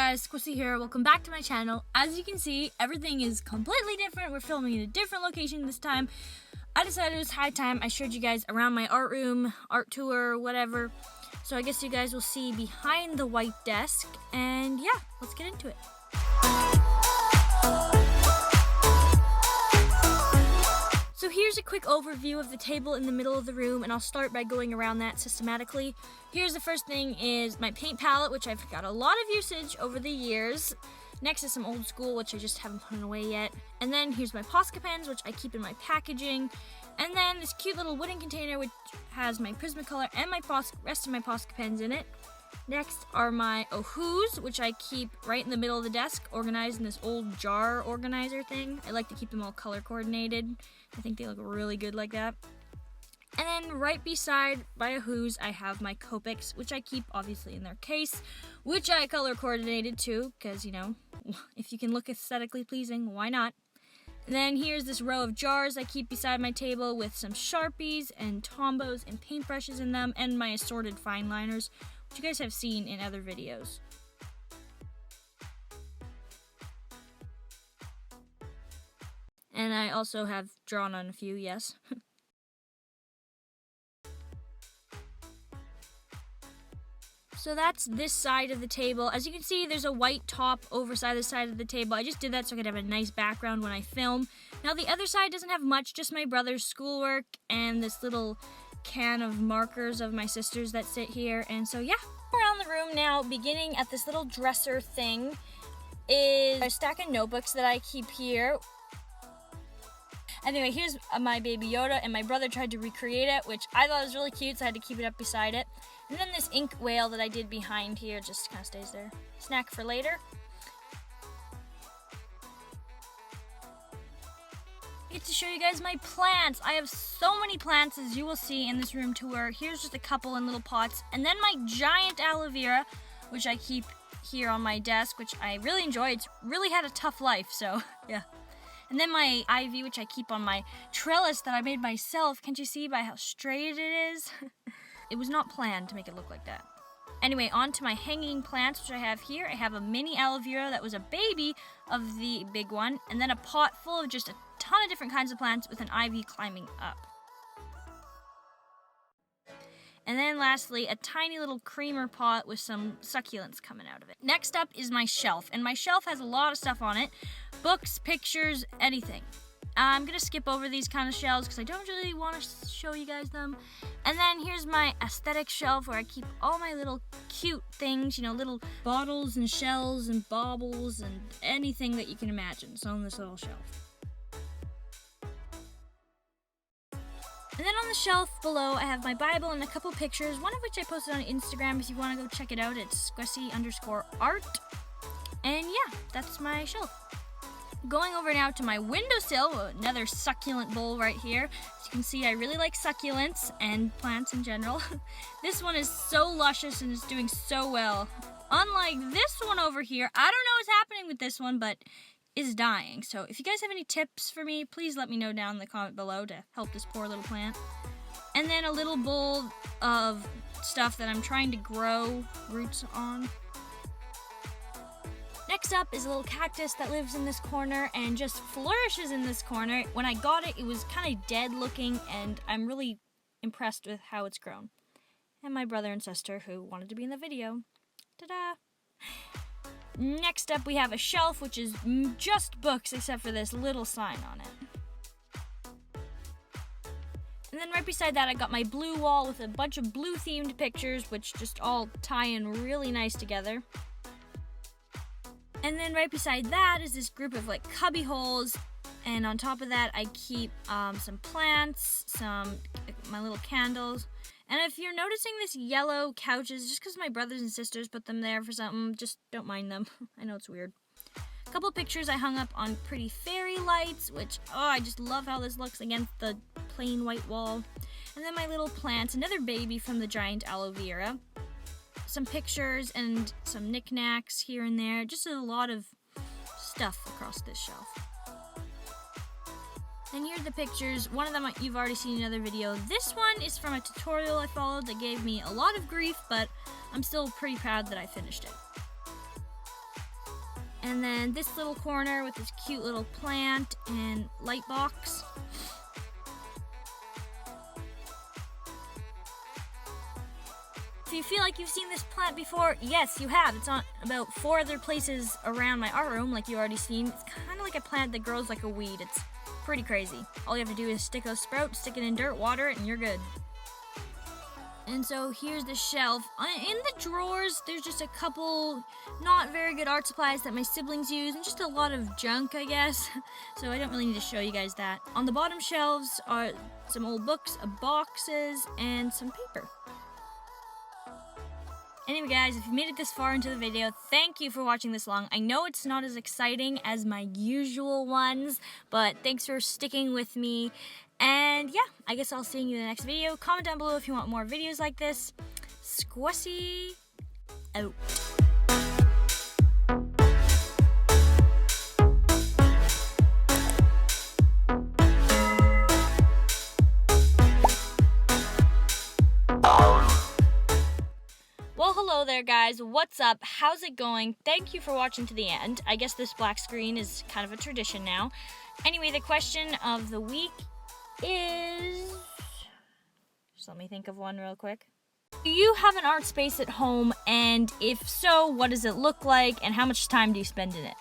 guys, Squesse here. Welcome back to my channel. As you can see, everything is completely different. We're filming in a different location this time. I decided it was high time I showed you guys around my art room, art tour, whatever. So I guess you guys will see behind the white desk. And yeah, let's get into it. So here's a quick overview of the table in the middle of the room, and I'll start by going around that systematically. Here's the first thing is my paint palette, which I've got a lot of usage over the years. Next is some old school, which I just haven't put away yet. And then here's my Posca pens, which I keep in my packaging. And then this cute little wooden container, which has my Prismacolor and my rest of my Posca pens in it. Next are my Ohus, which I keep right in the middle of the desk, organized in this old jar organizer thing. I like to keep them all color coordinated. I think they look really good like that. And then right beside my Ohus, I have my Copics, which I keep obviously in their case, which I color coordinated too, because, you know, if you can look aesthetically pleasing, why not? And then here's this row of jars I keep beside my table with some Sharpies and Tombos and paintbrushes in them, and my assorted fine liners, which you guys have seen in other videos. And I also have drawn on a few, yes. So that's this side of the table. As you can see, there's a white top over the side of the table. I just did that so I could have a nice background when I film. Now the other side doesn't have much, just my brother's schoolwork and this little can of markers of my sisters that sit here. And so yeah, around the room now, beginning at this little dresser thing, is a stack of notebooks that I keep here. Anyway, here's my Baby Yoda, and my brother tried to recreate it, which I thought was really cute, so I had to keep it up beside it. And then this ink whale that I did behind here just kind of stays there. Snack for later. I get to show you guys my plants. I have so many plants, as you will see in this room tour. Here's just a couple in little pots. And then my giant aloe vera, which I keep here on my desk, which I really enjoy. It's really had a tough life, so yeah. And then my ivy, which I keep on my trellis that I made myself. Can't you see by how straight it is? It was not planned to make it look like that. Anyway, on to my hanging plants, which I have here. I have a mini aloe vera that was a baby of the big one, and then a pot full of just a ton of different kinds of plants with an ivy climbing up. And then lastly, a tiny little creamer pot with some succulents coming out of it. Next up is my shelf, and my shelf has a lot of stuff on it. Books, pictures, anything. I'm gonna skip over these kind of shelves because I don't really want to show you guys them. And then here's my aesthetic shelf where I keep all my little cute things, you know, little bottles and shells and baubles and anything that you can imagine. It's on this little shelf. And then on the shelf below, I have my Bible and a couple pictures, one of which I posted on Instagram if you want to go check it out. It's squesse_art. And yeah, that's my shelf. Going over now to my windowsill, another succulent bowl right here. As you can see, I really like succulents and plants in general. This one is so luscious and is doing so well. Unlike this one over here, I don't know what's happening with this one, but is dying. So if you guys have any tips for me, please let me know down in the comment below to help this poor little plant. And then a little bowl of stuff that I'm trying to grow roots on. Next up is a little cactus that lives in this corner and just flourishes in this corner. When I got it, it was kind of dead looking, and I'm really impressed with how it's grown. And my brother and sister who wanted to be in the video. Ta-da! Next up, we have a shelf, which is just books, except for this little sign on it. And then right beside that, I got my blue wall with a bunch of blue-themed pictures, which just all tie in really nice together. And then right beside that is this group of like cubby holes, and on top of that, I keep some plants, my little candles. And if you're noticing this yellow couches, just because my brothers and sisters put them there for something, just don't mind them. I know it's weird. A couple pictures I hung up on pretty fairy lights, which, oh, I just love how this looks against the plain white wall. And then my little plants, another baby from the giant aloe vera. Some pictures and some knickknacks here and there. Just a lot of stuff across this shelf. And here are the pictures. One of them you've already seen in another video. This one is from a tutorial I followed that gave me a lot of grief, but I'm still pretty proud that I finished it. And then this little corner with this cute little plant and light box. If you feel like you've seen this plant before, yes, you have. It's on about 4 other places around my art room, like you already seen. It's kind of like a plant that grows like a weed. It's pretty crazy. All you have to do is stick a sprout, stick it in dirt, water it, and you're good. And so here's the shelf. In the drawers, there's just a couple not very good art supplies that my siblings use, and just a lot of junk, I guess. So I don't really need to show you guys that. On the bottom shelves are some old books, boxes, and some paper. Anyway guys, if you made it this far into the video, thank you for watching this long. I know it's not as exciting as my usual ones, but thanks for sticking with me. And yeah, I guess I'll see you in the next video. Comment down below if you want more videos like this. Squesse out. Well, hello there guys, what's up, how's it going? Thank you for watching to the end. I guess this black screen is kind of a tradition now. Anyway, the question of the week is... just let me think of one real quick. Do you have an art space at home, and if so, what does it look like, and how much time do you spend in it?